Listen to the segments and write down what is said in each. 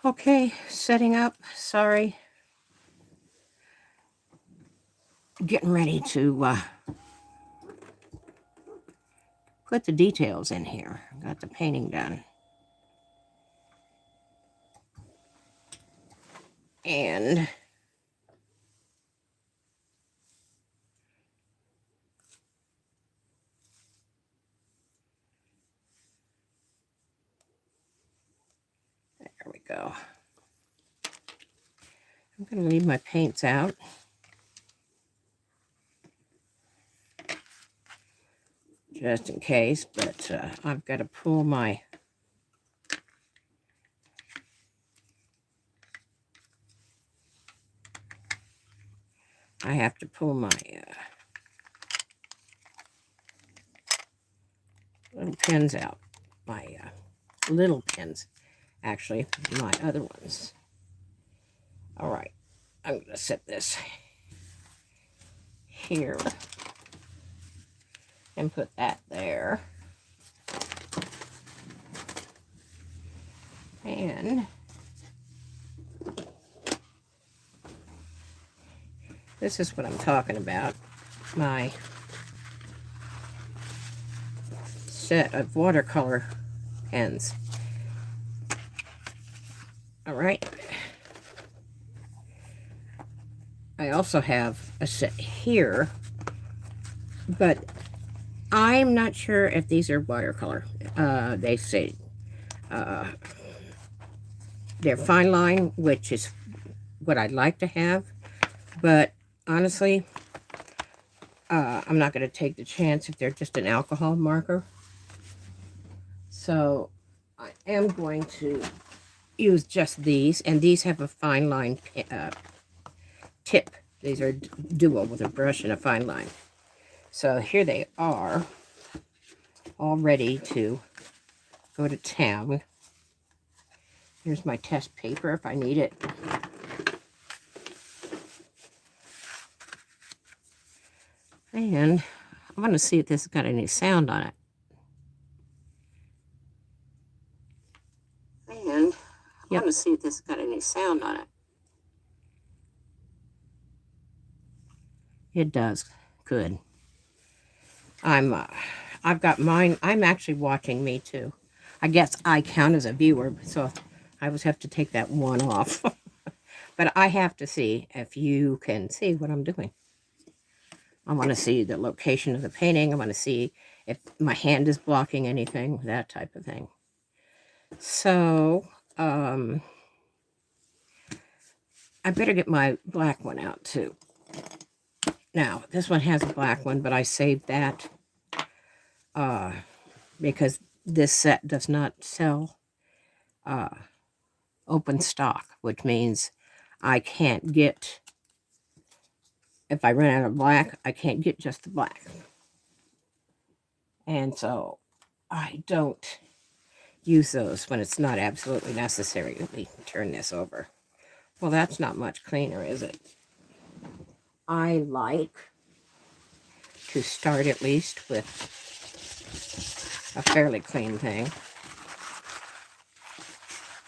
Okay, setting up. Sorry. Getting ready to put the details in here. Got the painting done. And there we go. I'm going to leave my paints out. Just in case, but I've got to pull my I have to pull my little pins out. My little pins, actually, my other ones. All right, I'm going to set this here and put that there. And this is what I'm talking about. My set of watercolor pens. All right. I also have a set here, but I'm not sure if these are watercolor. They say they're fine line, which is what I'd like to have, but honestly, I'm not going to take the chance if they're just an alcohol marker. So I am going to use just these, and these have a fine line tip. These are dual with a brush and a fine line. So here they are, all ready to go to town. Here's my test paper if I need it. And I want to see if this has got any sound on it. And I want to see if this has got any sound on it. It does. Good. I've got mine. I'm actually watching me too. I guess I count as a viewer, so I always have to take that one off. But I have to see if you can see what I'm doing. I want to see the location of the painting. I want to see if my hand is blocking anything, that type of thing. So, I better get my black one out too. Now, this one has a black one, but I saved that because this set does not sell open stock, which means I can't get, if I run out of black, I can't get just the black. And so I don't use those when it's not absolutely necessary. Let me turn this over. Well, that's not much cleaner, is it? I like to start at least with a fairly clean thing.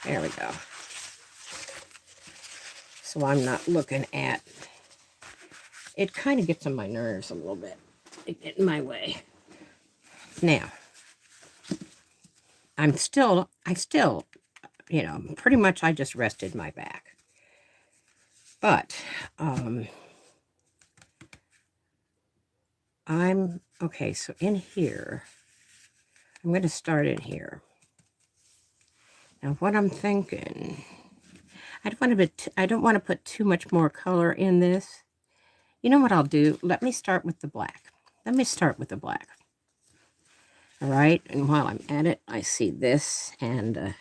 There we go. So I'm not looking at, it kind of gets on my nerves a little bit. It get in my way. Now, I still, you know, pretty much I just rested my back. But, okay, so in here, I'm going to start in here. Now, what I'm thinking, I don't want to put too much more color in this. You know what I'll do? Let me start with the black. All right, and while I'm at it, I see this, and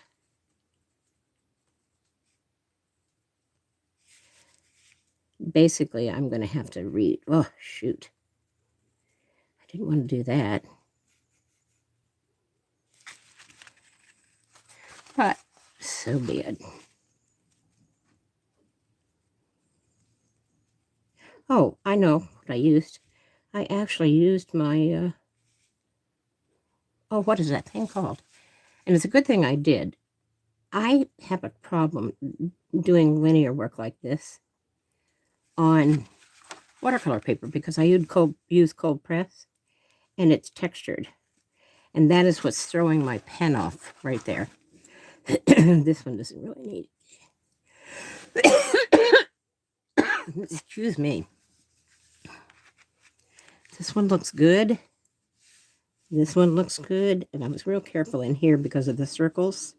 basically I'm going to have to read. Oh, shoot. I didn't want to do that. But so be it. Oh, I know what I used. I actually used my, oh, what is that thing called? And it's a good thing I did. I have a problem doing linear work like this on watercolor paper because I use cold press and it's textured. And that is what's throwing my pen off right there. This one doesn't really need it. Excuse me. This one looks good. This one looks good. And I was real careful in here because of the circles.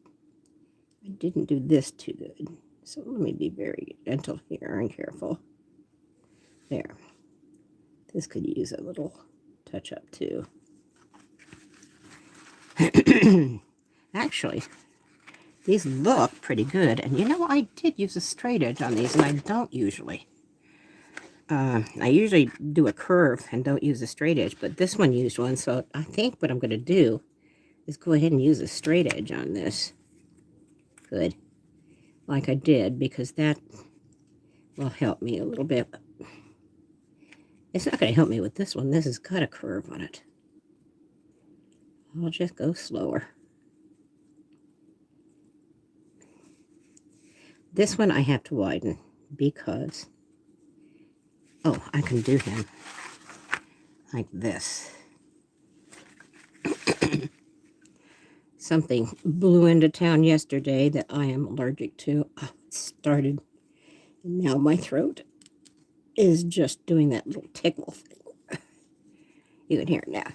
I didn't do this too good. So let me be very gentle here and careful. There. This could use a little touch up too. Actually, these look pretty good. And you know, I did use a straight edge on these, and I don't usually. I usually do a curve and don't use a straight edge, but this one used one, so I think what I'm going to do is go ahead and use a straight edge on this. Good. Like I did, because that will help me a little bit. It's not going to help me with this one. This has got a curve on it. I'll just go slower. This one I have to widen because, oh, I can do him like this. Something blew into town yesterday that I am allergic to. Oh, it started, and now my throat is just doing that little tickle thing. You can hear it now.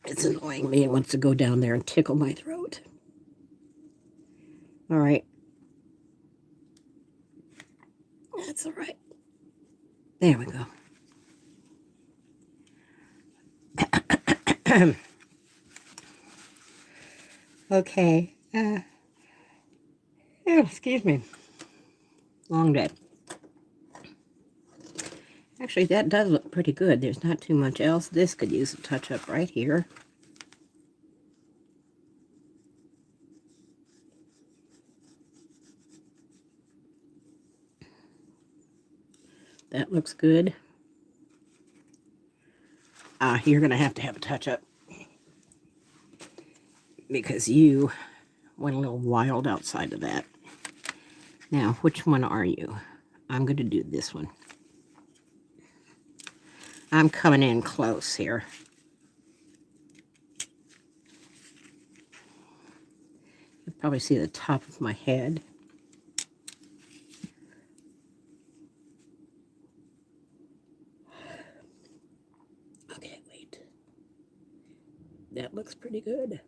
It's annoying me. It wants to go down there and tickle my throat. All right. That's all right. There we go. Okay. Oh, excuse me. Long day. Actually, that does look pretty good. There's not too much else. This could use a touch-up right here. That looks good. You're going to have a touch-up because you went a little wild outside of that. Now, which one are you? I'm going to do this one. I'm coming in close here. You'll probably see the top of my head. Okay, wait. That looks pretty good.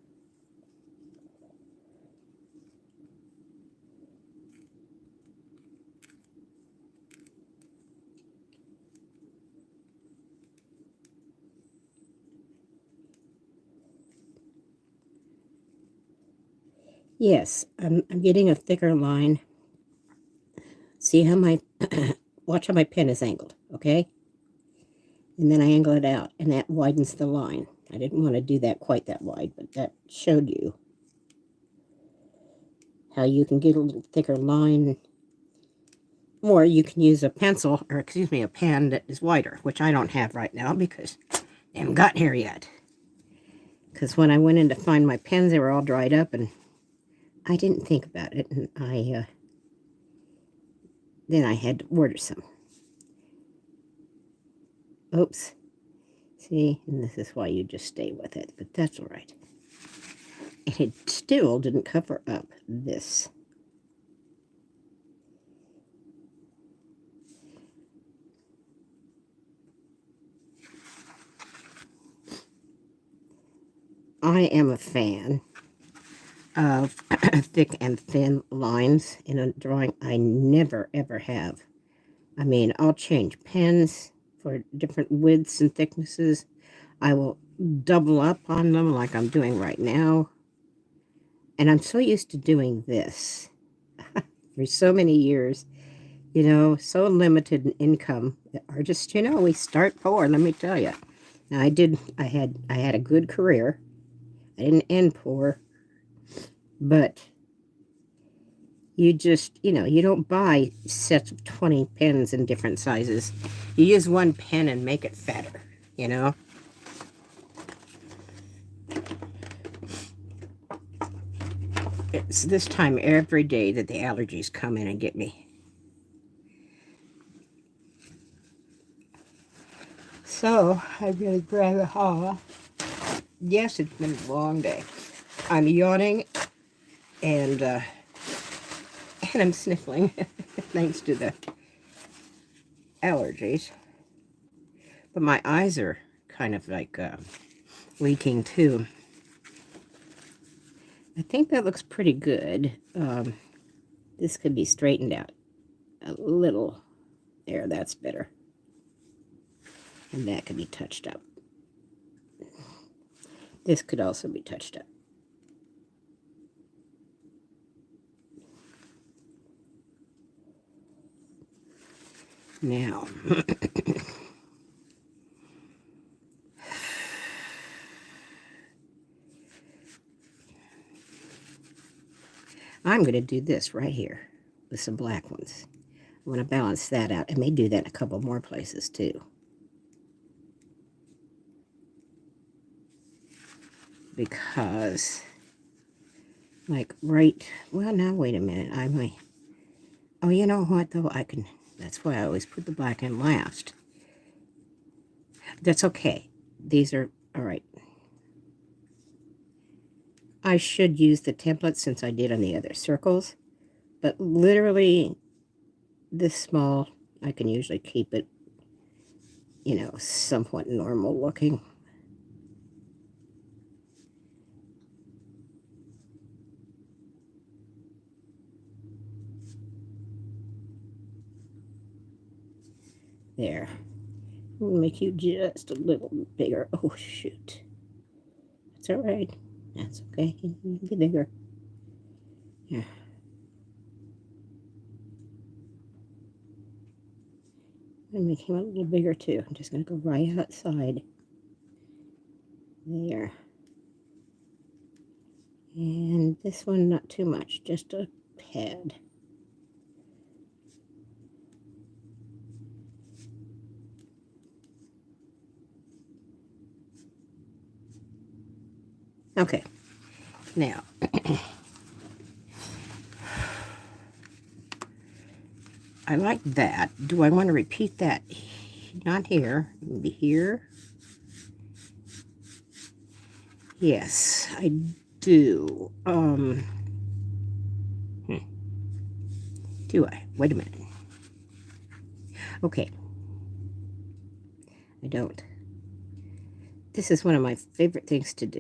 Yes, I'm getting a thicker line. See how my, watch how my pen is angled, okay? And then I angle it out, and that widens the line. I didn't want to do that quite that wide, but that showed you how you can get a little thicker line. Or you can use a pencil, or excuse me, a pen that is wider, which I don't have right now because they haven't gotten here yet. Because when I went in to find my pens, they were all dried up, and I didn't think about it, and then I had to order some. Oops. See, and this is why you just stay with it, but that's all right. And it still didn't cover up this. I am a fan of thick and thin lines in a drawing. I never, ever have. I mean, I'll change pens for different widths and thicknesses. I will double up on them like I'm doing right now. And I'm so used to doing this for so many years, you know, so limited in income. Or just, you know, we start poor, let me tell you. Now, I had a good career. I didn't end poor, but you just, you know, you don't buy sets of 20 pens in different sizes. You use one pen and make it fatter, you know? It's this time every day that the allergies come in and get me. So, I'm going to grab a haul. Yes, it's been a long day. I'm yawning and I'm sniffling thanks to the allergies. But my eyes are kind of like leaking too. I think that looks pretty good. This could be straightened out a little. There, that's better. And that could be touched up. This could also be touched up. Now, I'm going to do this right here with some black ones. I want to balance that out. I may do that in a couple more places too. Because, like, well, now, wait a minute. I might, oh, you know what, though? That's why I always put the black in last. That's okay. These are, all right. I should use the template since I did on the other circles. But literally, this small, I can usually keep it, you know, somewhat normal looking. There. I'm going to make you just a little bigger. Oh, shoot. That's all right. That's okay. You can be bigger. Yeah. I'm going to make him a little bigger, too. I'm just going to go right outside. There. And this one, not too much. Just a pad. Okay. Now, I like that. Do I want to repeat that? Not here. Maybe here. Yes, I do. Do I? Wait a minute. Okay. I don't. This is one of my favorite things to do.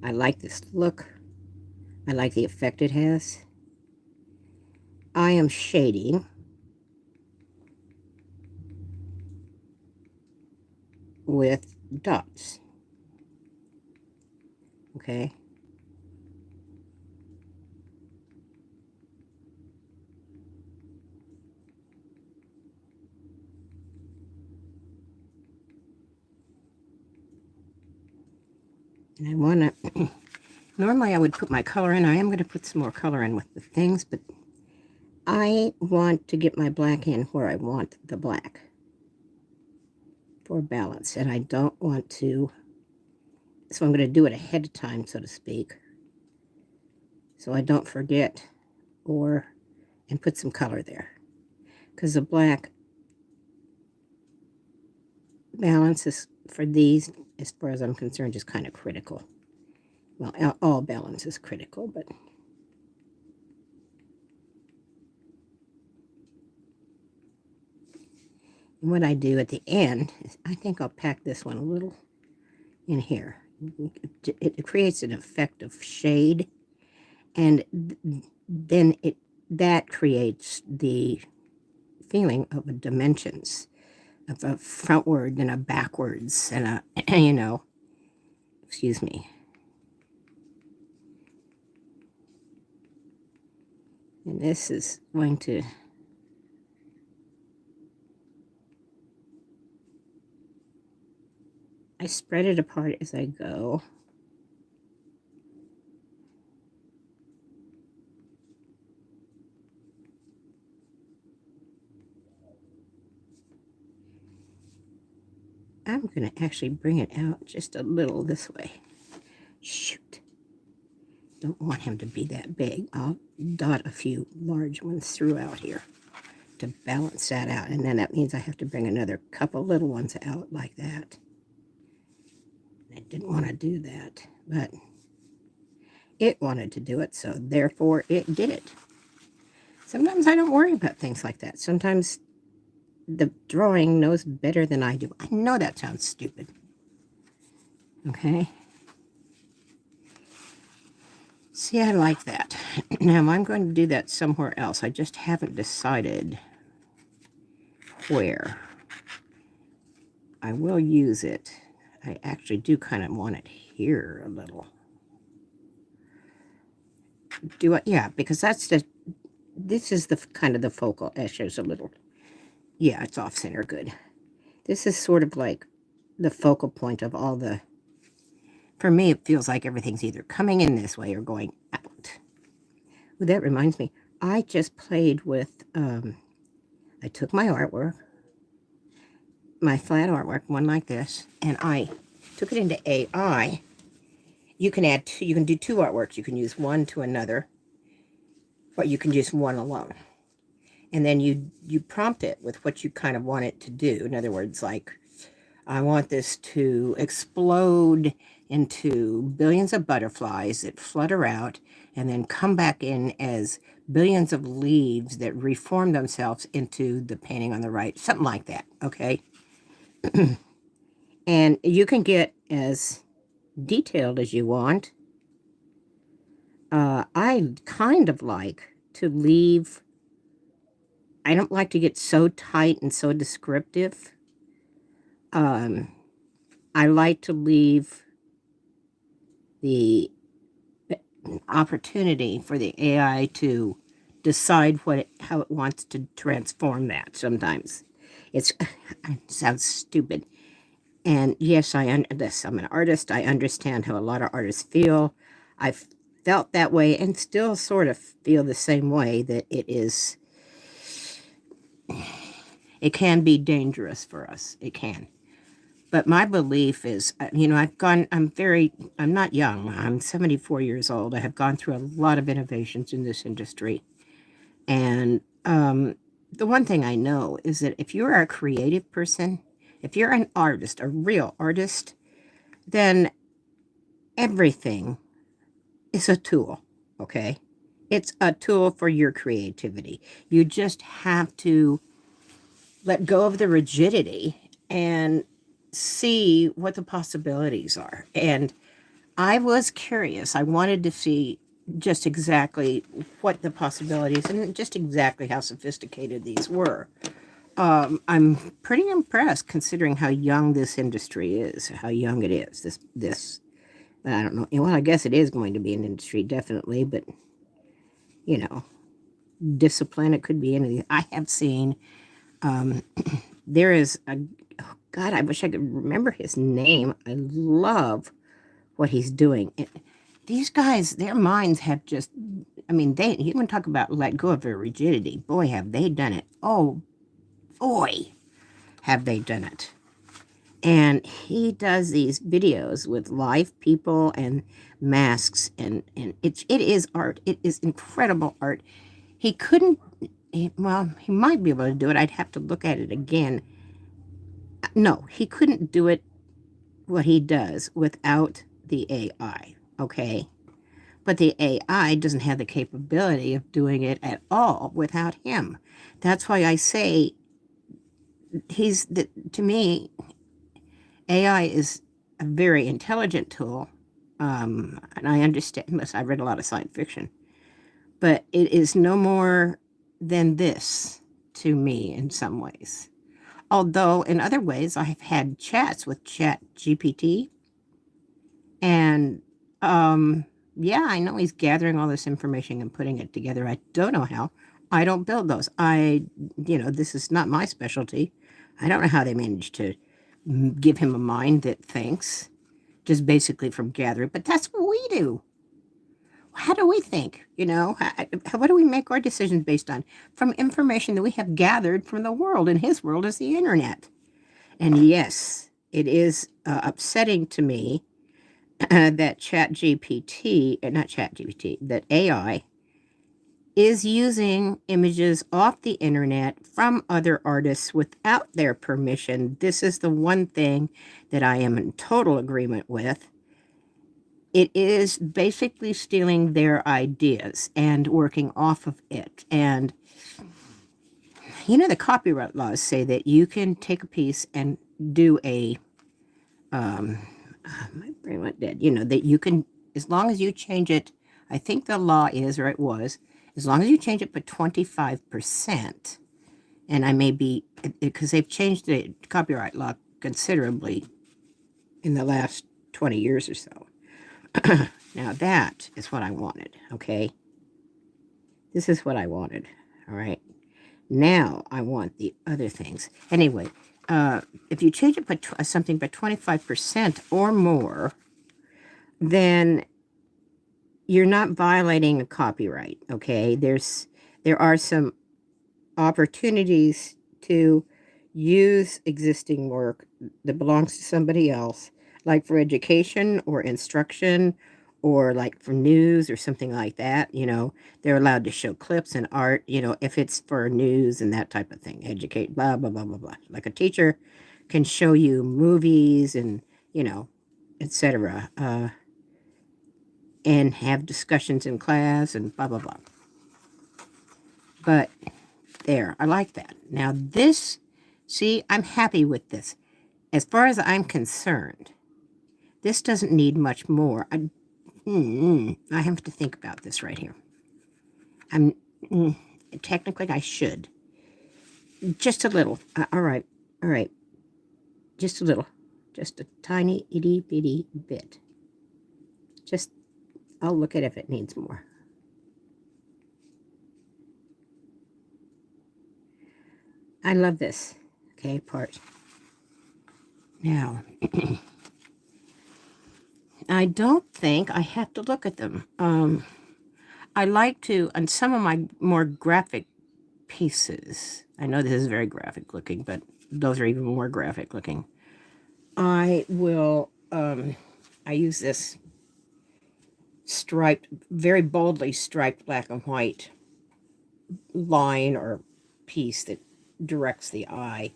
I like this look. I like the effect it has. I am shading with dots. Okay. And I want to, normally I would put my color in. I am going to put some more color in with the things, but I want to get my black in where I want the black for balance. And I don't want to, so I'm going to do it ahead of time, so to speak, so I don't forget and put some color there. Because the black balance is, for these, as far as I'm concerned, is kind of critical. Well, all balance is critical, but and what I do at the end is I think I'll pack this one a little in here. It creates an effect of shade, and then that creates the feeling of a dimensions, of a frontward and a backwards and a, you know, excuse me. And this is going to, I spread it apart as I go. I'm going to actually bring it out just a little this way. Shoot. don't want him to be that big. I'll dot a few large ones throughout here to balance that out. And then that means I have to bring another couple little ones out like that. I didn't want to do that, but it wanted to do it, so therefore it did it. Sometimes I don't worry about things like that. Sometimes the drawing knows better than I do. I know that sounds stupid. Okay? See, I like that. Now, I'm going to do that somewhere else. I just haven't decided where. I will use it. I actually do kind of want it here a little. Do it, yeah, because this is the kind of the focal issues a little. Yeah, it's off center good. This is sort of like the focal point of all the, for me, it feels like everything's either coming in this way or going out. Well, that reminds me, I just played with, I took my artwork, my flat artwork, one like this, and I took it into AI. You can add two, you can do two artworks. You can use one to another, or you can just one alone. And then you prompt it with what you kind of want it to do. In other words, like, I want this to explode into billions of butterflies that flutter out and then come back in as billions of leaves that reform themselves into the painting on the right. Something like that, okay? And you can get as detailed as you want. I kind of like to leave, I don't like to get so tight and so descriptive. I like to leave the opportunity for the AI to decide how it wants to transform that sometimes. It sounds stupid. And yes, I'm an artist. I understand how a lot of artists feel. I've felt that way and still sort of feel the same way, that it can be dangerous for us. It can. But my belief is, I'm not young. I'm 74 years old. I have gone through a lot of innovations in this industry. And the one thing I know is that if you're a creative person, if you're an artist, a real artist, then everything is a tool, okay? It's a tool for your creativity. You just have to let go of the rigidity and see what the possibilities are. And I was curious. I wanted to see just exactly what the possibilities and just exactly how sophisticated these were. I'm pretty impressed considering how young this industry is, how young it is. This, I don't know. Well, I guess it is going to be an industry, definitely, but, discipline, it could be anything. I have seen, there is oh God, I wish I could remember his name. I love what he's doing. These guys, their minds have just, you want to talk about let go of their rigidity. Boy, have they done it. Oh, boy, have they done it. And he does these videos with live people and masks, and it is art. It is incredible art. He might be able to do it. I'd have to look at it again. No, he couldn't do it, what he does, without the AI, okay? But the AI doesn't have the capability of doing it at all without him. That's why I say to me, AI is a very intelligent tool, and I understand, I read a lot of science fiction, but it is no more than this to me in some ways. Although in other ways, I've had chats with Chat GPT, and yeah, I know he's gathering all this information and putting it together. I don't know how. I don't build those. This is not my specialty. I don't know how they managed to give him a mind that thinks, just basically from gathering. But that's what we do. How do we think? What do we make our decisions based on? From information that we have gathered from the world, and his world is the internet. And yes, it is upsetting to me that not ChatGPT, that AI is using images off the internet from other artists without their permission. This is the one thing that I am in total agreement with. It is basically stealing their ideas and working off of it. And, the copyright laws say that you can take a piece and do my brain went dead, that you can, as long as you change it, I think the law is, or it was, as long as you change it by 25%, and I may be, because they've changed the copyright law considerably in the last 20 years or so. Now that is what I wanted, okay? This is what I wanted, all right? Now I want the other things. Anyway, if you change it by something by 25% or more, then you're not violating a copyright, okay? There are some opportunities to use existing work that belongs to somebody else, like for education or instruction, or like for news or something like that. They're allowed to show clips and art, if it's for news and that type of thing, educate, blah, blah, blah, blah, blah. Like a teacher can show you movies and, etc. And have discussions in class and blah, blah, blah. But there, I like that. Now this, see, I'm happy with this. As far as I'm concerned, this doesn't need much more. I have to think about this right here. Technically I should. Just a little. All right. Just a little. Just a tiny itty bitty bit. I'll look at if it needs more. I love this, okay, part. Now, I don't think I have to look at them. I like to, on some of my more graphic pieces, I know this is very graphic looking, but those are even more graphic looking. I will, I use this striped, very boldly striped black and white line or piece that directs the eye.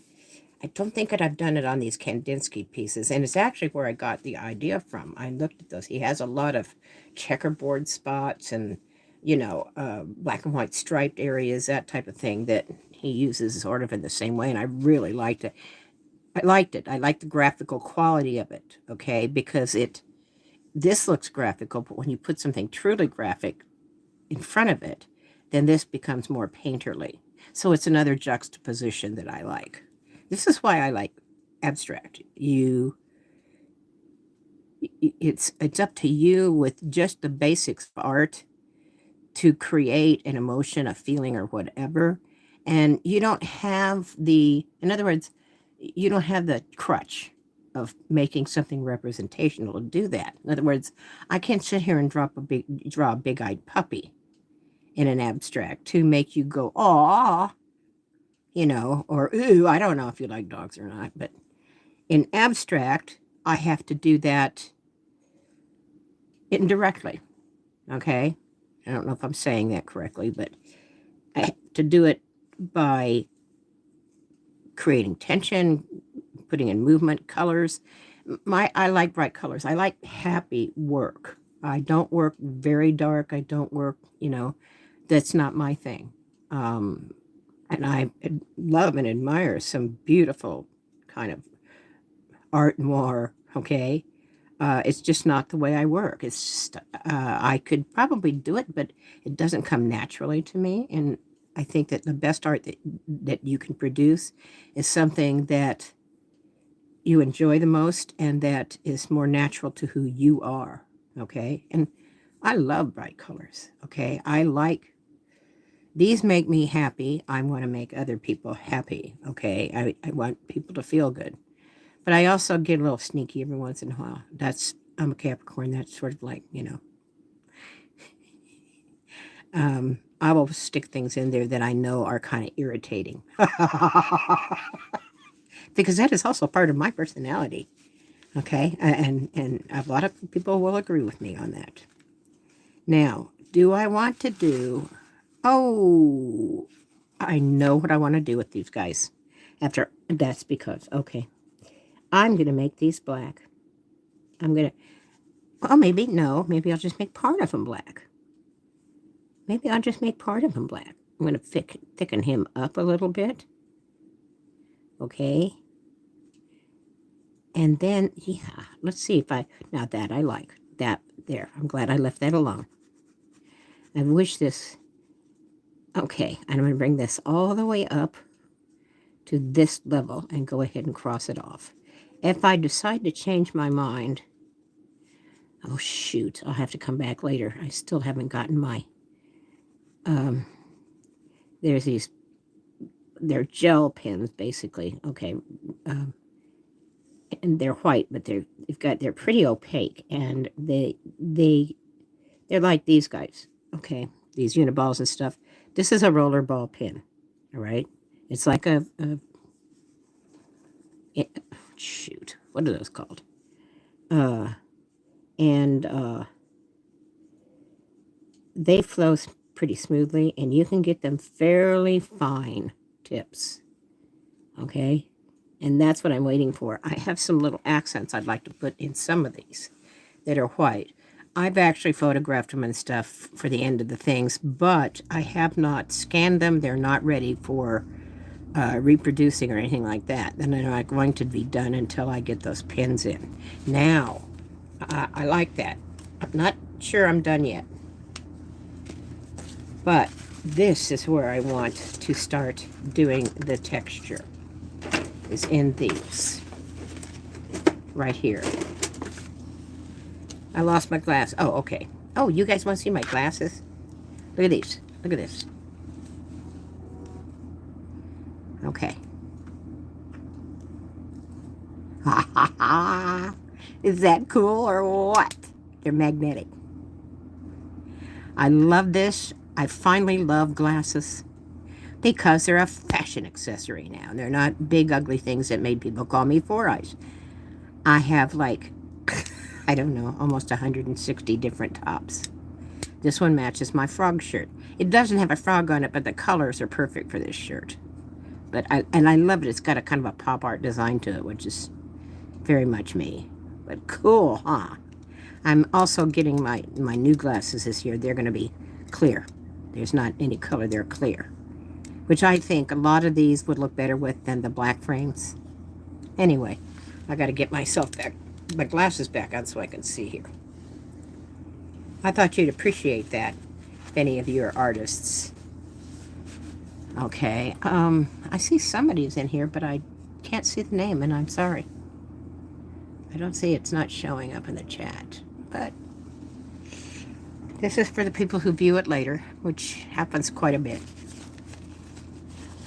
I don't think that I've done it on these Kandinski pieces, and it's actually where I got the idea from. I looked at those. He has a lot of checkerboard spots and, black and white striped areas, that type of thing that he uses sort of in the same way, and I really liked it. I liked it. I liked the graphical quality of it, okay, because this looks graphical, but when you put something truly graphic in front of it, then this becomes more painterly. So it's another juxtaposition that I like. This is why I like abstract. It's up to you with just the basics of art to create an emotion, a feeling, or whatever. And you don't have in other words, you don't have the crutch of making something representational to do that. In other words, I can't sit here and draw a big-eyed puppy in an abstract to make you go, aw, or ooh, I don't know if you like dogs or not, but in abstract, I have to do that indirectly, okay? I don't know if I'm saying that correctly, but I have to do it by creating tension, putting in movement, colors. I like bright colors. I like happy work. I don't work very dark. I don't work, that's not my thing. And I love and admire some beautiful kind of art noir, okay? It's just not the way I work. It's just, I could probably do it, but it doesn't come naturally to me. And I think that the best art that you can produce is something that you enjoy the most and that is more natural to who you are, okay? And I love bright colors, okay? These make me happy. I want to make other people happy, okay? I want people to feel good. But I also get a little sneaky every once in a while. I'm a Capricorn. That's sort of like, I will stick things in there that I know are kind of irritating. Because that is also part of my personality. Okay, and a lot of people will agree with me on that. Now, do I want to do... Oh, I know what I want to do with these guys. After, that's because, okay, I'm going to make these black. I'm going to... Oh, maybe, no, maybe I'll just make part of them black. Maybe I'll just make part of him black. I'm going to thicken him up a little bit. Okay. And then, yeah, let's see if I... Now that I like. That, there. I'm glad I left that alone. I wish this... Okay, I'm going to bring this all the way up to this level and go ahead and cross it off. If I decide to change my mind... Oh, shoot. I'll have to come back later. I still haven't gotten my... There's these... They're gel pens, basically. Okay. And they're white, but they're pretty opaque, and they're like these guys. Okay, these uniballs and stuff. This is a roller ball pin. All right, it's like shoot, what are those called? They flow pretty smoothly, and you can get them fairly fine tips. Okay. And that's what I'm waiting for. I have some little accents I'd like to put in some of these that are white. I've actually photographed them and stuff for the end of the things, but I have not scanned them. They're not ready for reproducing or anything like that. And they're not going to be done until I get those pins in. Now, I like that. I'm not sure I'm done yet. But this is where I want to start doing the texture. Is in these right here. I lost my glass. Oh, okay. Oh, you guys want to see my glasses? Look at these. Look at this. Okay. Ha ha ha. Is that cool or what? They're magnetic. I love this. I finally love glasses. Because they're a fashion accessory now. They're not big, ugly things that made people call me Four Eyes. I have, like, I don't know, almost 160 different tops. This one matches my frog shirt. It doesn't have a frog on it, but the colors are perfect for this shirt. But I love it. It's got a kind of a pop art design to it, which is very much me. But cool, huh? I'm also getting my new glasses this year. They're going to be clear. There's not any color. They're clear. Which I think a lot of these would look better with than the black frames. Anyway, I got to get my glasses back on so I can see here. I thought you'd appreciate that, if any of you are artists. Okay, I see somebody's in here, but I can't see the name, and I'm sorry. I don't see it's not showing up in the chat, but this is for the people who view it later, which happens quite a bit.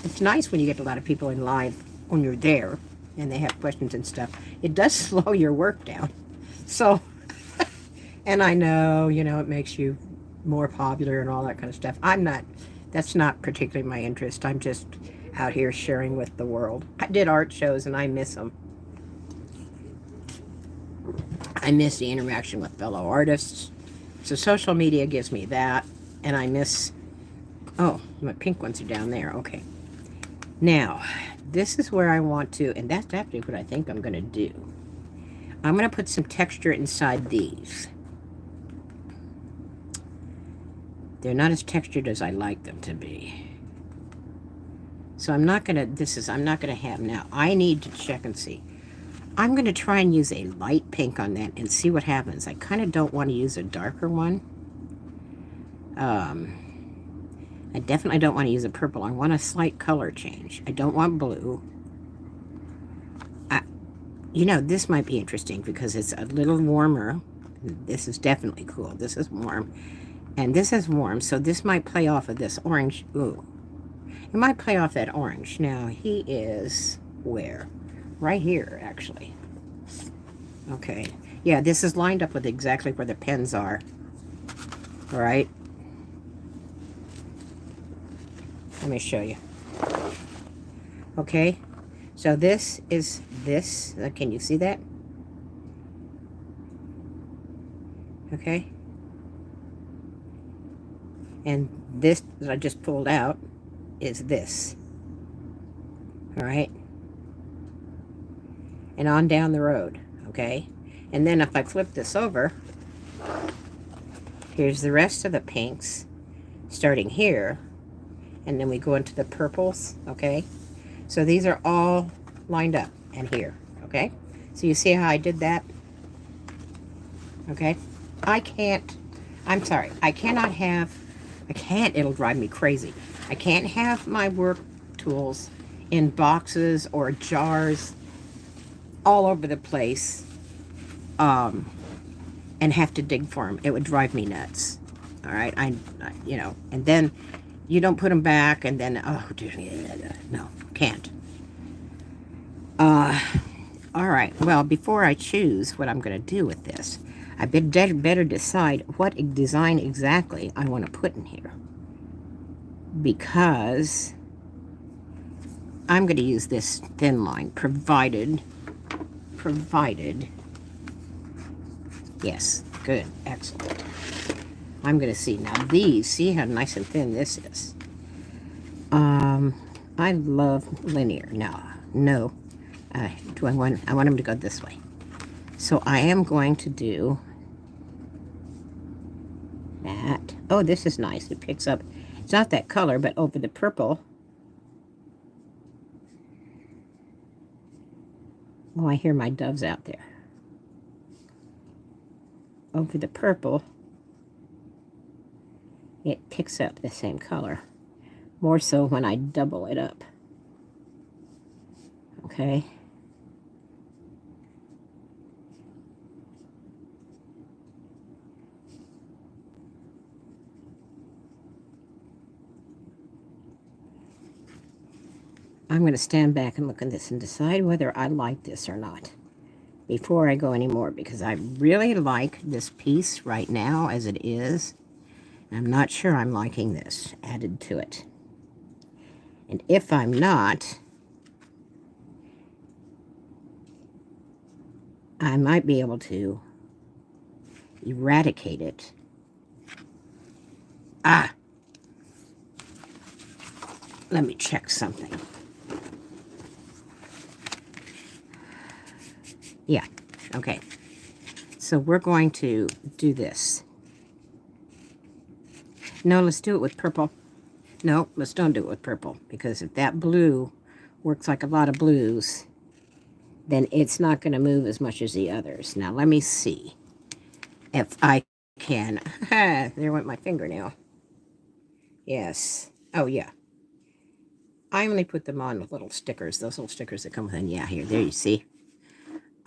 It's nice when you get a lot of people in live when you're there and they have questions and stuff. It does slow your work down. So, and I know, it makes you more popular and all that kind of stuff. That's not particularly my interest. I'm just out here sharing with the world. I did art shows and I miss them. I miss the interaction with fellow artists. So social media gives me that. And I miss, oh, my pink ones are down there. Okay. Now, this is where I want to, and that's actually what I think I'm going to do. I'm going to put some texture inside these. They're not as textured as I like them to be. So I'm not going to, I'm not going to have, now I need to check and see. I'm going to try and use a light pink on that and see what happens. I kind of don't want to use a darker one. I definitely don't want to use a purple. I want a slight color change. I don't want blue. This might be interesting because it's a little warmer. This is definitely cool. This is warm. And this is warm, so this might play off of this orange. Ooh. It might play off that orange. Now, he is where? Right here, actually. Okay. Yeah, this is lined up with exactly where the pens are. All right. Let me show you. Okay. So this is this. Can you see that? Okay? And this that I just pulled out is this. All right? And on down the road. Okay? And then if I flip this over, here's the rest of the pinks starting here. And then we go into the purples. Okay? So these are all lined up and here. Okay? So you see how I did that? Okay? I'm sorry. I can't, it'll drive me crazy. I can't have my work tools in boxes or jars all over the place and have to dig for them. It would drive me nuts. All right? You know, and then you don't put them back and then, oh, no, can't. All right. Well, before I choose what I'm going to do with this, I better decide what design exactly I want to put in here. Because I'm going to use this thin line, provided, yes, good, excellent. I'm going to see, now these, see how nice and thin this is. I love linear. No, I want them to go this way. So I am going to do that. Oh, this is nice. It picks up, it's not that color, but over the purple. Oh, I hear my doves out there. Over the purple, it picks up the same color. More so when I double it up. Okay. I'm going to stand back and look at this and decide whether I like this or not before I go any more, because I really like this piece right now as it is. I'm not sure I'm liking this added to it. And if I'm not, I might be able to eradicate it. Let me check something. Yeah, okay. So we're going to do this. No, let's do it with purple. No, let's don't do it with purple, because if that blue works like a lot of blues, then it's not going to move as much as the others. Now, let me see if I can. There went my fingernail. Yes. Oh, yeah. I only put them on with little stickers, those little stickers that come with them. Yeah, here, there you see.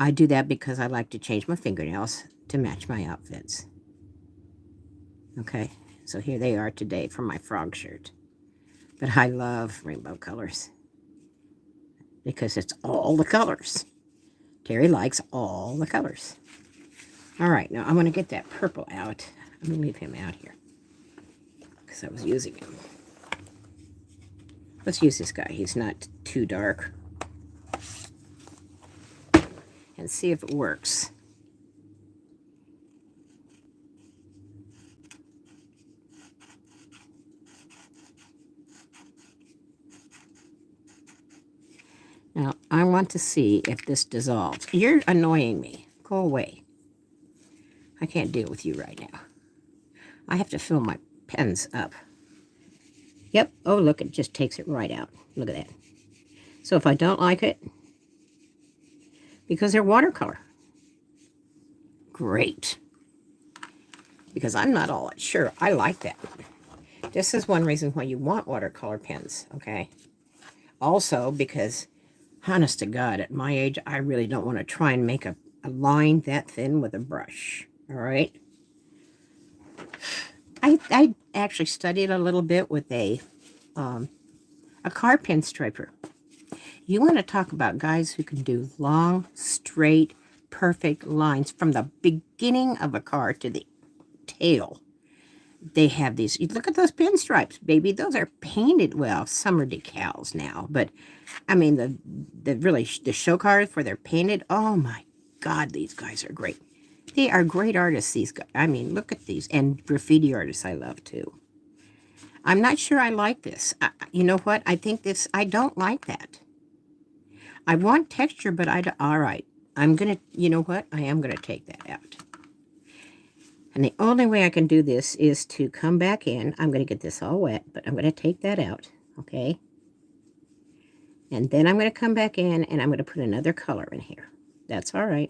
I do that because I like to change my fingernails to match my outfits. Okay, so here they are today for my frog shirt. But I love rainbow colors because it's all the colors. Terry likes all the colors. All right, now I'm going to get that purple out. I'm going to leave him out here because I was using him. Let's use this guy. He's not too dark. And see if it works. Now, I want to see if this dissolves. You're annoying me. Go away. I can't deal with you right now. I have to fill my pens up. Yep. Oh, look, it just takes it right out. Look at that. So if I don't like it, because they're watercolor. Great. Because I'm not all sure I like that. This is one reason why you want watercolor pens, okay? Also, because, honest to God, at my age, I really don't want to try and make a line that thin with a brush, all right? I actually studied a little bit with a car pen striper. You want to talk about guys who can do long, straight, perfect lines from the beginning of a car to the tail. They have these. You look at those pinstripes, baby. Those are painted. Well, some are decals now, but I mean the show cars where they're painted. Oh my God, these guys are great. They are great artists, these guys. I mean, look at these. And graffiti artists I love, too. I'm not sure I like this. You know what? I think this, I don't like that. I want texture, but all right. I'm going to, you know what? I am going to take that out. And the only way I can do this is to come back in. I'm going to get this all wet, but I'm going to take that out, okay? And then I'm going to come back in, and I'm going to put another color in here. That's all right.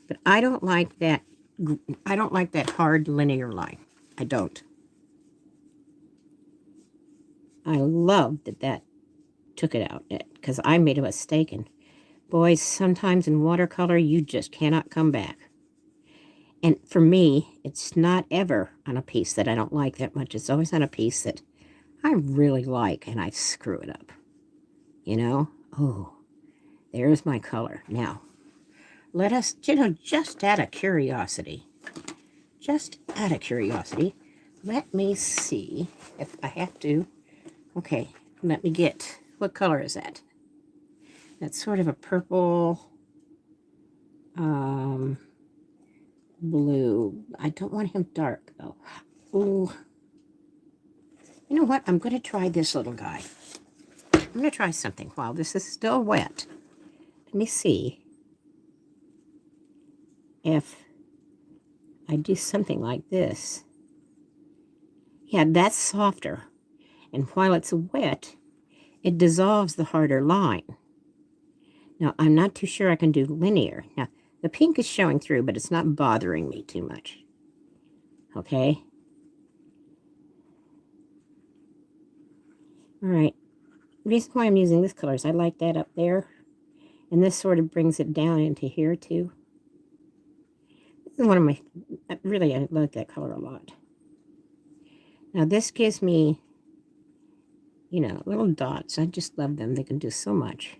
But I don't like that. I don't like that hard linear line. I don't. I love that took it out, because I made a mistake. And boys, sometimes in watercolor, you just cannot come back. And for me, it's not ever on a piece that I don't like that much. It's always on a piece that I really like, and I screw it up. You know? Oh, there's my color. Now, let us, just out of curiosity, let me see if I have to. Okay, let me get, what color is that? That's sort of a purple, blue. I don't want him dark, though. Ooh. You know what? I'm going to try this little guy. I'm going to try something while this is still wet. Let me see if I do something like this. Yeah, that's softer. And while it's wet, it dissolves the harder line. Now, I'm not too sure I can do linear. Now, the pink is showing through, but it's not bothering me too much. Okay? All right. The reason why I'm using this color is I like that up there. And this sort of brings it down into here, too. This is one of my... Really, I like that color a lot. Now, this gives me, you know, little dots. I just love them. They can do so much.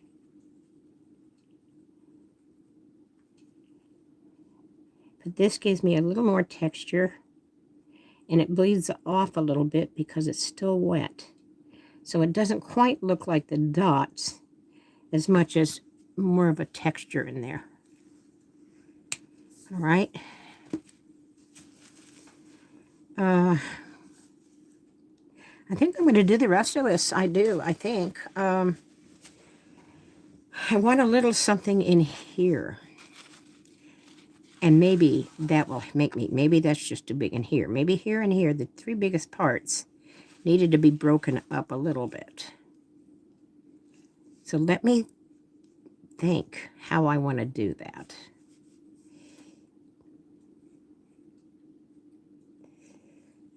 But this gives me a little more texture. And it bleeds off a little bit because it's still wet. So it doesn't quite look like the dots as much as more of a texture in there. All right. I think I'm going to do the rest of this. I think. I want a little something in here. And maybe that will make me, maybe that's just too big in here. Maybe here and here, the three biggest parts needed to be broken up a little bit. So let me think how I want to do that.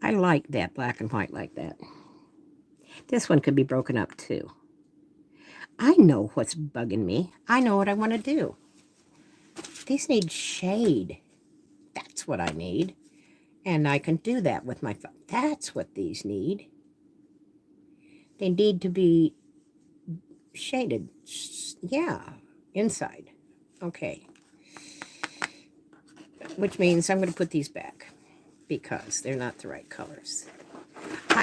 I like that black and white like that. This one could be broken up too. I know what's bugging me. I know what I want to do. These need shade. That's what I need. And I can do that with my phone. That's what these need. They need to be shaded. Yeah, inside. Okay. Which means I'm going to put these back because they're not the right colors.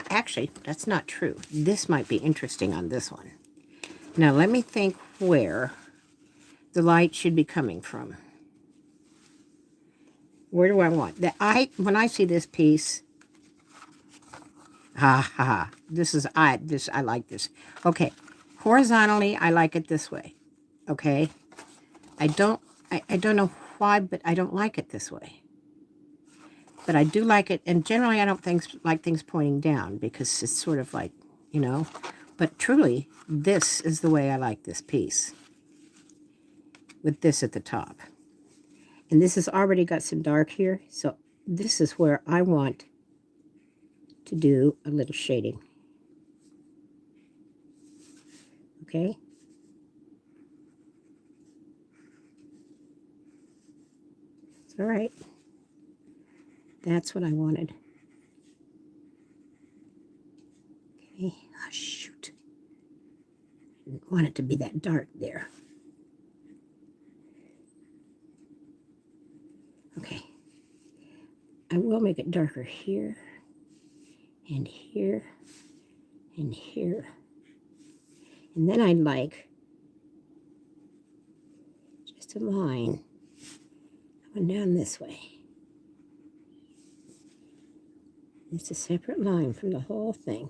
Actually, that's not true. This might be interesting on this one. Now, let me think where the light should be coming from. Where do I want that? When I see this piece, I like this. Okay, horizontally, I like it this way. Okay, I don't know why, but I don't like it this way. But I do like it, and generally I don't like things pointing down because it's sort of like, you know. But truly, this is the way I like this piece, with this at the top. And this has already got some dark here, so this is where I want to do a little shading. Okay? It's all right. That's what I wanted. Okay. Oh, shoot. I didn't want it to be that dark there. Okay. I will make it darker here, and here, and here. And then I'd like just a line. one down this way. It's a separate line from the whole thing.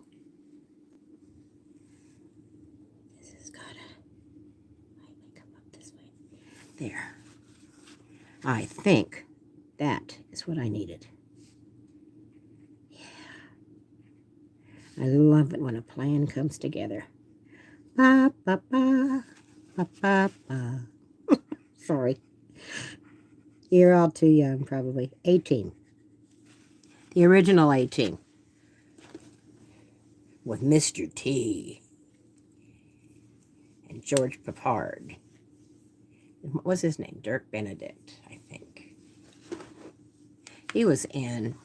This has got to come up this way. There. I think that is what I needed. Yeah. I love it when a plan comes together. Ba, ba, ba, ba, ba, ba. Sorry. You're all too young, probably. 18. The original 18. With Mr. T. And George Peppard. What was his name? Dirk Benedict, I think. He was in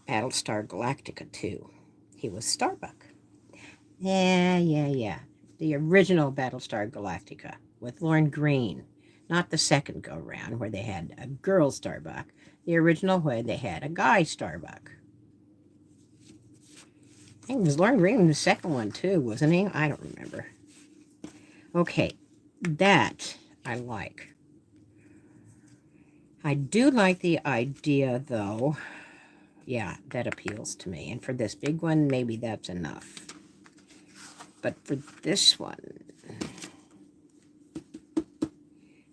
Battlestar Galactica, too. He was Starbuck. Yeah. The original Battlestar Galactica with Lorne Greene. Not the second go-round where they had a girl Starbuck. The original where they had a guy Starbuck. I think it was Lorne Greene in the second one, too, wasn't he? I don't remember. Okay, that I like. I do like the idea, though. Yeah, that appeals to me. And for this big one, maybe that's enough. But for this one,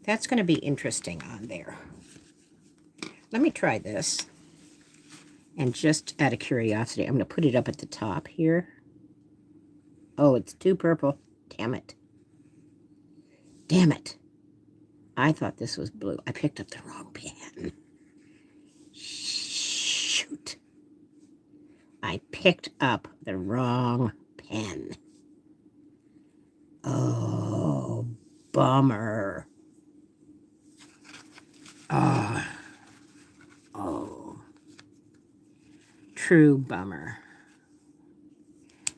that's going to be interesting on there. Let me try this. And just out of curiosity, I'm going to put it up at the top here. Oh, it's too purple. Damn it. Damn it. I thought this was blue. I picked up the wrong pen. Shoot. I picked up the wrong pen. Oh, bummer. Oh. True bummer.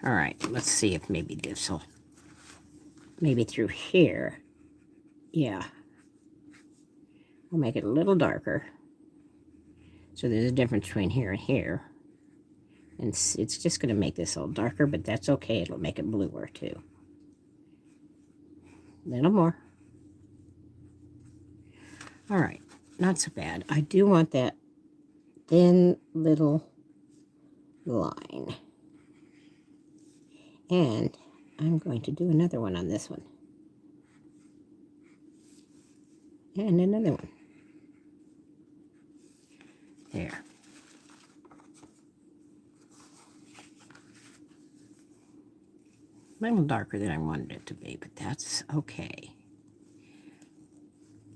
All right, let's see if maybe this will, maybe through here. Yeah. I'll make it a little darker. So there's a difference between here and here. And it's just going to make this a little darker, but that's okay. It'll make it bluer, too. A little more. All right. Not so bad. I do want that thin little line. And I'm going to do another one on this one. And another one. There. A little darker than I wanted it to be, but that's okay.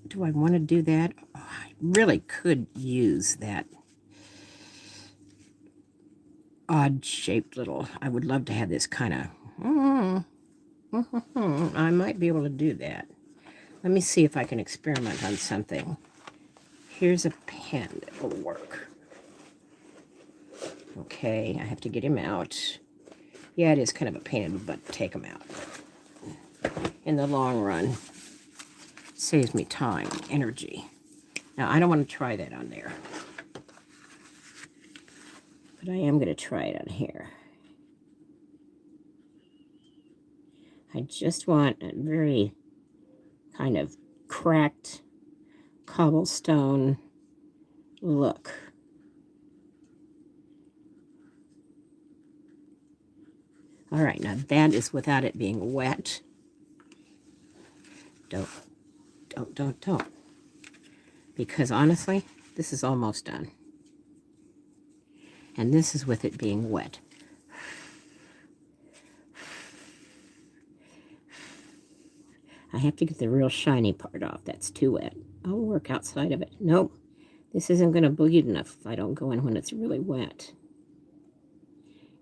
Do I want to do that? Oh, I really could use that odd-shaped little... I would love to have this kind of... I might be able to do that. Let me see if I can experiment on something. Here's a pen that will work. Okay, I have to get him out. Yeah, it is kind of a pain in the butt to take him out. In the long run, saves me time, energy. Now, I don't want to try that on there. But I am going to try it on here. I just want a very kind of cracked cobblestone look. All right, now that is without it being wet. Don't. Because honestly, this is almost done. And this is with it being wet. I have to get the real shiny part off. That's too wet. I'll work outside of it. Nope. This isn't going to bleed enough if I don't go in when it's really wet.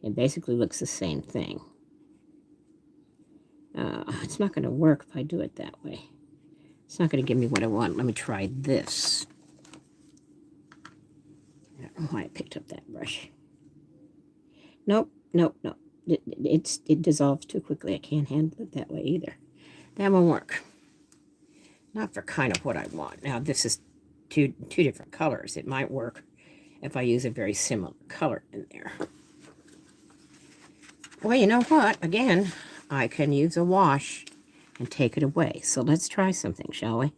It basically looks the same thing. It's not going to work if I do it that way. It's not going to give me what I want. Let me try this. I don't know why I picked up that brush. Nope. It dissolves too quickly. I can't handle it that way either. That won't work. Not for kind of what I want. Now, this is two different colors. It might work if I use a very similar color in there. Well, you know what? Again, I can use a wash and take it away. So let's try something, shall we?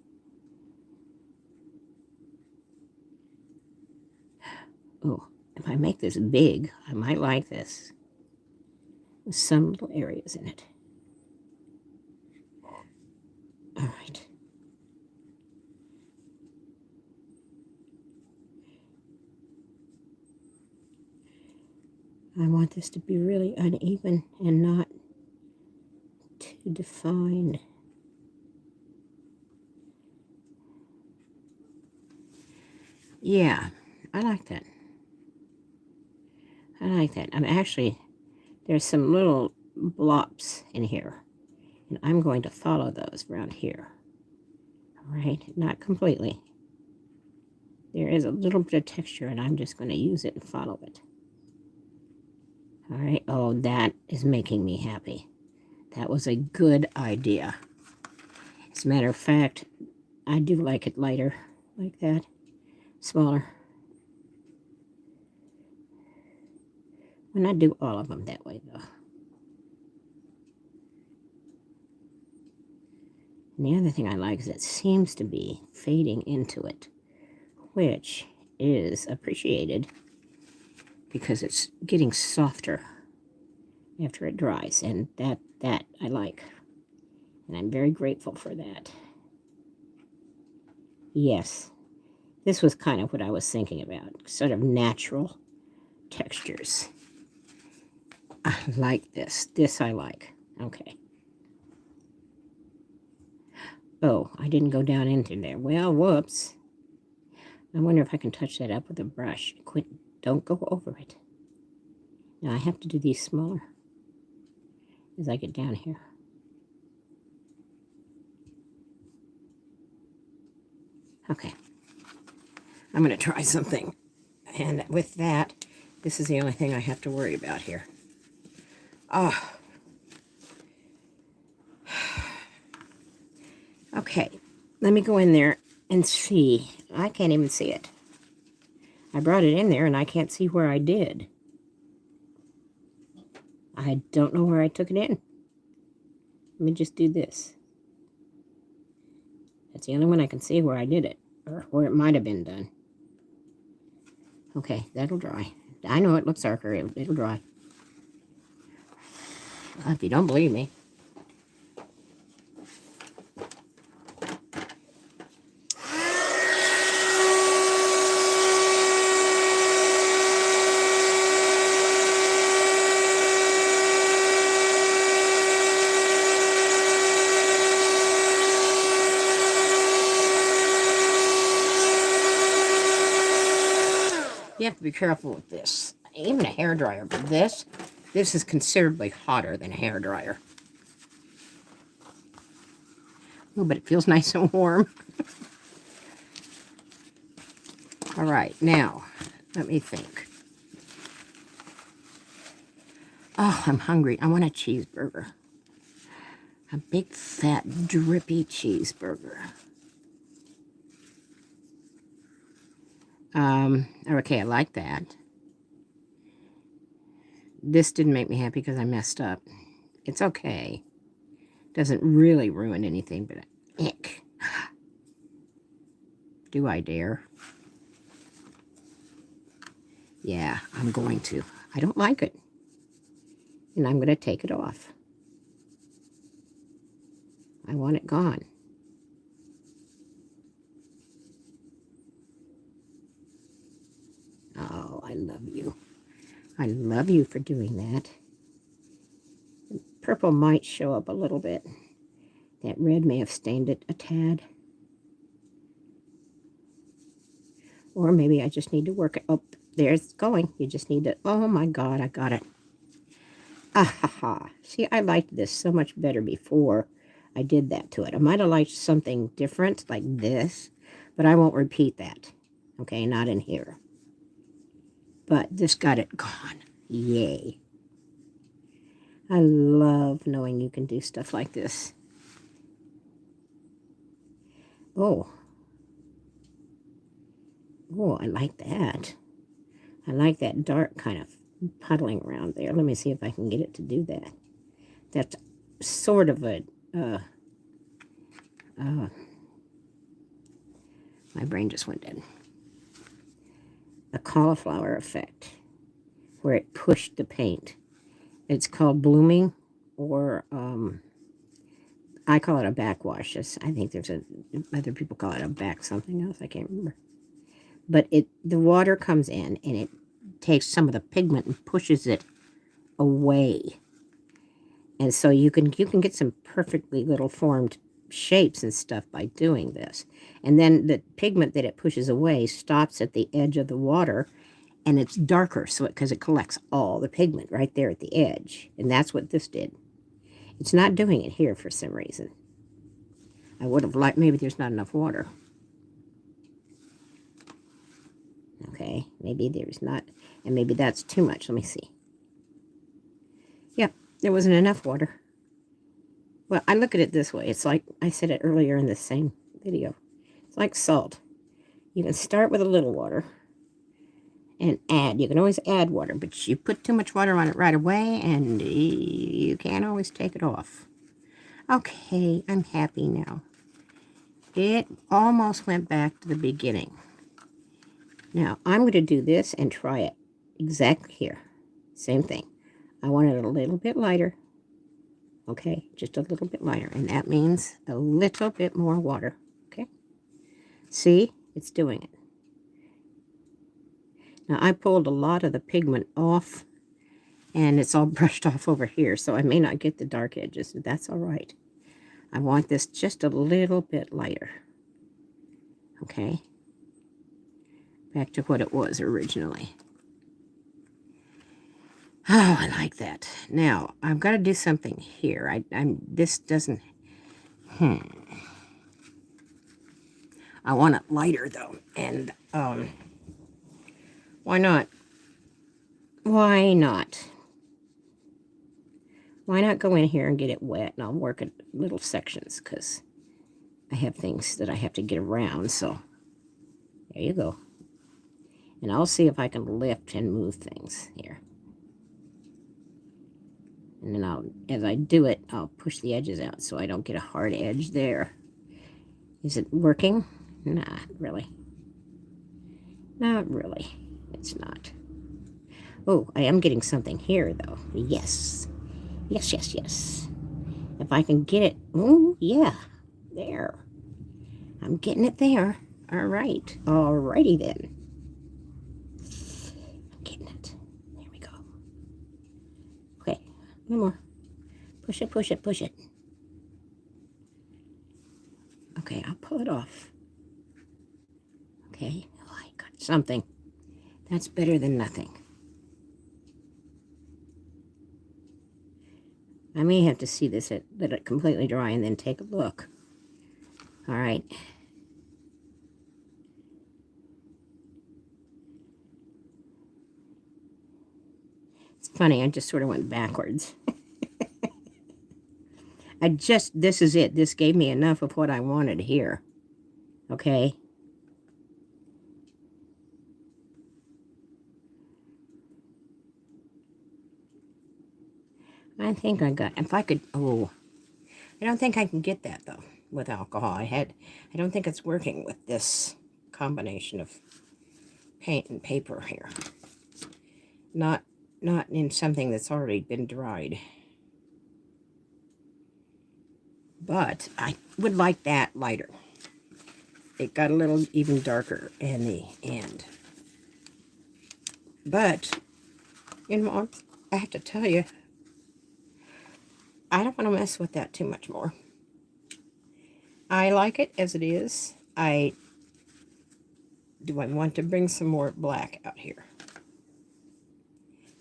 Oh, if I make this big, I might like this. With some little areas in it. All right. I want this to be really uneven and not too defined. Yeah, I like that. I like that. I'm actually, there's some little blops in here, and I'm going to follow those around here. All right, not completely. There is a little bit of texture, and I'm just going to use it and follow it. All right, oh, that is making me happy. That was a good idea. As a matter of fact, I do like it lighter, like that, smaller. When I do all of them that way, though. And the other thing I like is it seems to be fading into it, which is appreciated because it's getting softer after it dries, and that I like. And I'm very grateful for that. Yes, this was kind of what I was thinking about, sort of natural textures. I like this. This I like. Okay. Oh, I didn't go down into there. Well, whoops. I wonder if I can touch that up with a brush. Quit. Don't go over it. Now I have to do these smaller as I get down here. Okay. I'm going to try something. And with that, this is the only thing I have to worry about here. Oh. Okay. Let me go in there and see. I can't even see it. I brought it in there and I can't see where I did. I don't know where I took it in. Let me just do this. That's the only one I can see where I did it, or where it might have been done. Okay, that'll dry. I know it looks darker. It'll dry. If you don't believe me. You have to be careful with this. Even a hairdryer, but this is considerably hotter than a hairdryer. Oh, but it feels nice and warm. All right, now, let me think. Oh, I'm hungry. I want a cheeseburger. A big, fat, drippy cheeseburger. Okay, I like that. This didn't make me happy because I messed up. It's okay. Doesn't really ruin anything, but ick. Do I dare? Yeah, I'm going to. I don't like it. And I'm going to take it off. I want it gone. Oh, I love you. I love you for doing that. The purple might show up a little bit. That red may have stained it a tad. Or maybe I just need to work it. Oh, there's it's going. You just need to... Oh, my God, I got it. Ah, ha, ha. See, I liked this so much better before I did that to it. I might have liked something different like this, but I won't repeat that. Okay, not in here. But this got it gone. Yay. I love knowing you can do stuff like this. Oh. Oh, I like that. I like that dark kind of puddling around there. Let me see if I can get it to do that. That's sort of a... my brain just went dead. a cauliflower effect where it pushed the paint. It's called blooming, or I call it a backwash. I think other people call it a back something else. I can't remember. But the water comes in and it takes some of the pigment and pushes it away. And so you can get some perfectly little formed shapes and stuff by doing this. And then the pigment that it pushes away stops at the edge of the water, and it's darker, so because it collects all the pigment right there at the edge. And that's what this did. It's not doing it here for some reason. I would have liked, maybe there's not enough water. Okay, maybe there's not, and maybe that's too much. Let me see. Yep, there wasn't enough water. Well, I look at it this way. It's like, I said it earlier in the same video. It's like salt. You can start with a little water and add. You can always add water, but you put too much water on it right away, and you can't always take it off. Okay, I'm happy now. It almost went back to the beginning. Now, I'm going to do this and try it exactly here. Same thing. I want it a little bit lighter. Okay, just a little bit lighter. And that means a little bit more water. Okay? See? It's doing it. Now, I pulled a lot of the pigment off, and it's all brushed off over here, so I may not get the dark edges, but that's all right. I want this just a little bit lighter. Okay? Back to what it was originally. Oh, I like that. Now, I've got to do something here. This doesn't... I want it lighter, though. And, why not? Why not? Why not go in here and get it wet, and I'll work at little sections, because I have things that I have to get around, so there you go. And I'll see if I can lift and move things here. And then as I do it, I'll push the edges out so I don't get a hard edge there. Is it working? Not really. Not really. It's not. Oh, I am getting something here, though. Yes. Yes, yes, yes. If I can get it. Oh, yeah. There. I'm getting it there. All right. All righty then. I'm getting it. There we go. Okay. One more. Push it, push it, push it. Okay, I'll pull it off. Okay. Oh, I got something. That's better than nothing. I may have to see this, let it completely dry, and then take a look. All right. It's funny, I just sort of went backwards. This is it. This gave me enough of what I wanted here. Okay. I think I got, if I could, oh, I don't think I can get that, though, with alcohol. I don't think it's working with this combination of paint and paper here. Not in something that's already been dried. But I would like that lighter. It got a little even darker in the end. But, you know, I have to tell you, I don't want to mess with that too much more. I like it as it is. Do I want to bring some more black out here?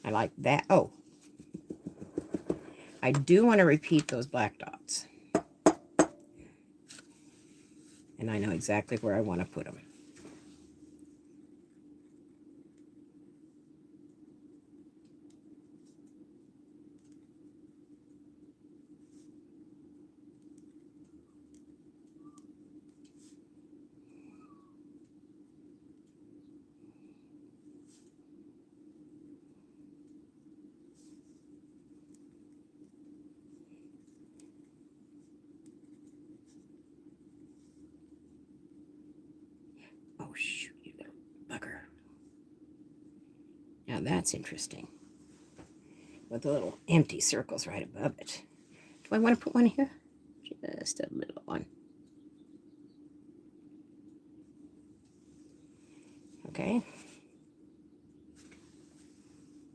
I like that. Oh, I do want to repeat those black dots. And I know exactly where I want to put them. Now that's interesting. With the little empty circles right above it. Do I want to put one here? Just a little one. Okay.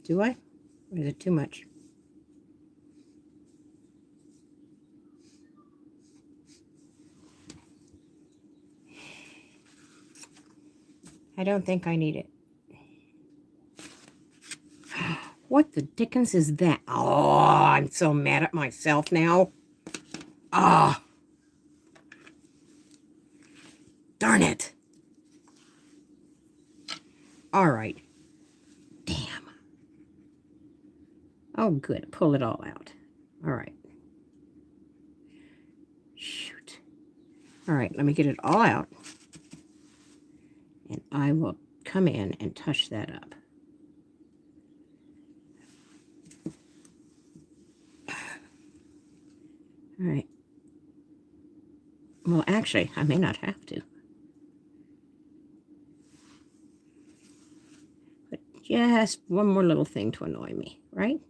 Do I? Or is it too much? I don't think I need it. What the dickens is that? Oh, I'm so mad at myself now. Ah. Darn it. All right. Damn. Oh, good. Pull it all out. All right. Shoot. All right, let me get it all out. And I will come in and touch that up. All right. Well, actually, I may not have to. But just one more little thing to annoy me, right?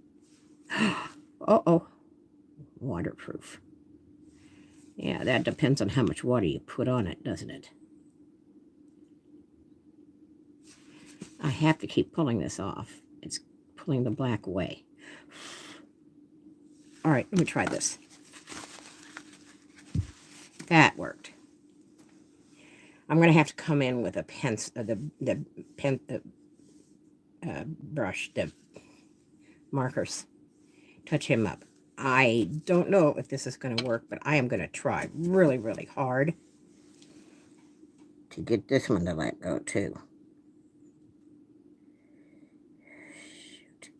Uh-oh. Waterproof. Yeah, that depends on how much water you put on it, doesn't it? I have to keep pulling this off. It's pulling the black away. All right, let me try this. That worked. I'm going to have to come in with a pencil, the brush, the markers. Touch him up. I don't know if this is going to work, but I am going to try really, really hard to get this one to let go too. Shoot.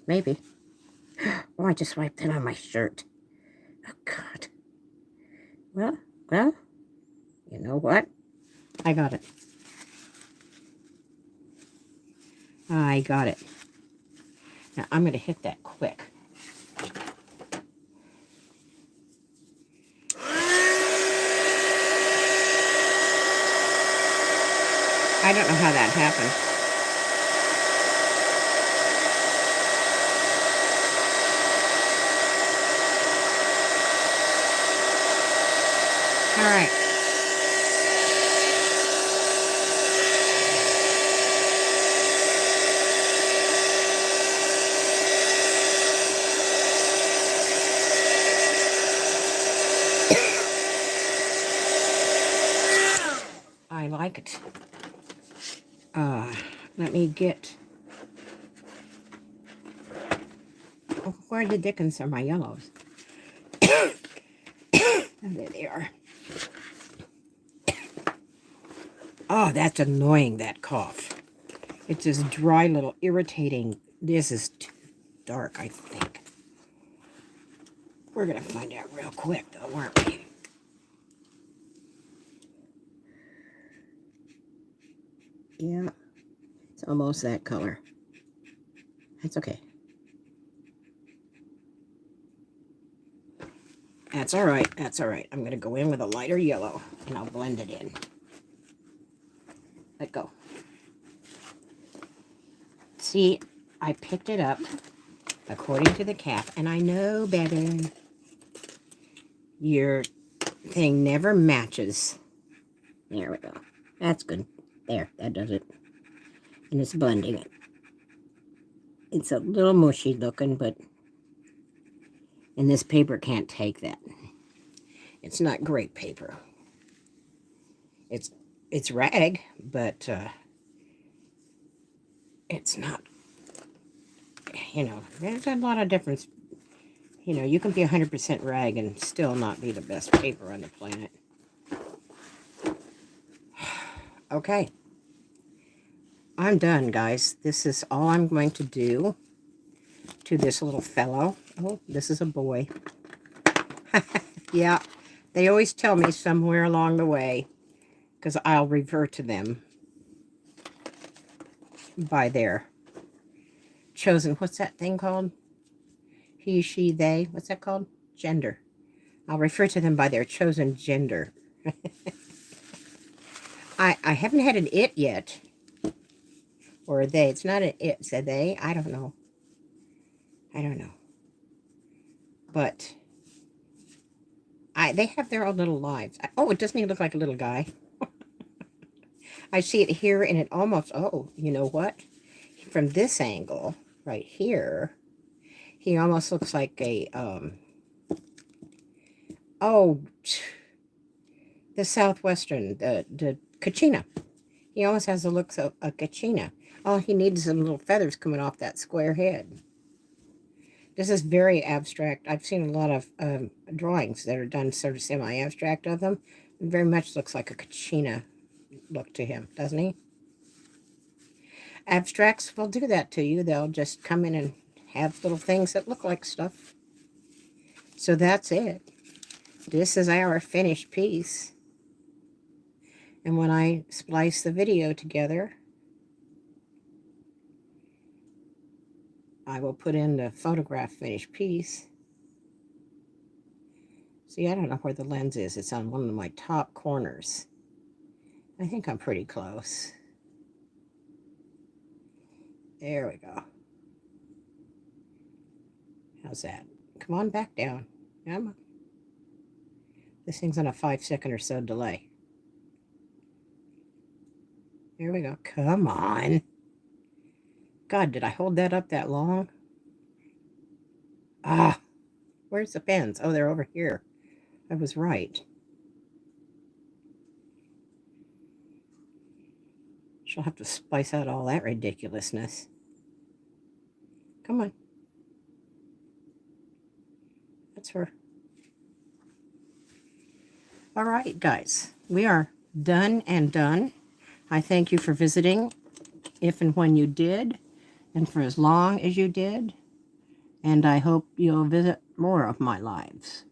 Maybe. Oh, I just wiped it on my shirt. Oh, God. Well, you know what? I got it. I got it. Now, I'm going to hit that quick. I don't know how that happened. All right. I like it. Let me get... Oh, where the dickens are my yellows? Oh, there they are. Oh, that's annoying, that cough. It's this dry little irritating... This is too dark, I think. We're going to find out real quick, though, aren't we? Yeah, it's almost that color. That's okay. That's all right. That's all right. I'm going to go in with a lighter yellow, and I'll blend it in. Let go. See, I picked it up according to the cap, and I know better. Your thing never matches. There we go. That's good. There, that does it. And it's blending it. It's a little mushy looking, but... And this paper can't take that. It's not great paper. It's rag, but it's not... You know, there's a lot of difference. You know, you can be 100% rag and still not be the best paper on the planet. Okay. I'm done, guys. This is all I'm going to do to this little fellow. Oh, this is a boy. Yeah, they always tell me somewhere along the way, because I'll refer to them by their chosen, what's that thing called? He, she, they, what's that called? Gender. I'll refer to them by their chosen gender. I haven't had an it yet, or a they. It's not an it, it's a they. I don't know. I don't know. But they have their own little lives. Oh, it doesn't even look like a little guy. I see it here, and it almost, oh, you know what? From this angle, right here, he almost looks like a, oh, the southwestern, the Kachina. He almost has the looks of a Kachina. All he needs is some little feathers coming off that square head. This is very abstract. I've seen a lot of drawings that are done sort of semi-abstract of them. It very much looks like a Kachina look to him, doesn't he? Abstracts will do that to you. They'll just come in and have little things that look like stuff. So that's it. This is our finished piece. And when I splice the video together, I will put in the photograph finished piece. See, I don't know where the lens is. It's on one of my top corners. I think I'm pretty close. There we go. How's that? Come on back down. Come on. This thing's on a 5-second or so delay. There we go. Come on. God, did I hold that up that long? Ah, where's the pens? Oh, they're over here. I was right. She'll have to spice out all that ridiculousness. Come on. That's her. All right, guys. We are done and done. I thank you for visiting, if and when you did, and for as long as you did. And I hope you'll visit more of my lives.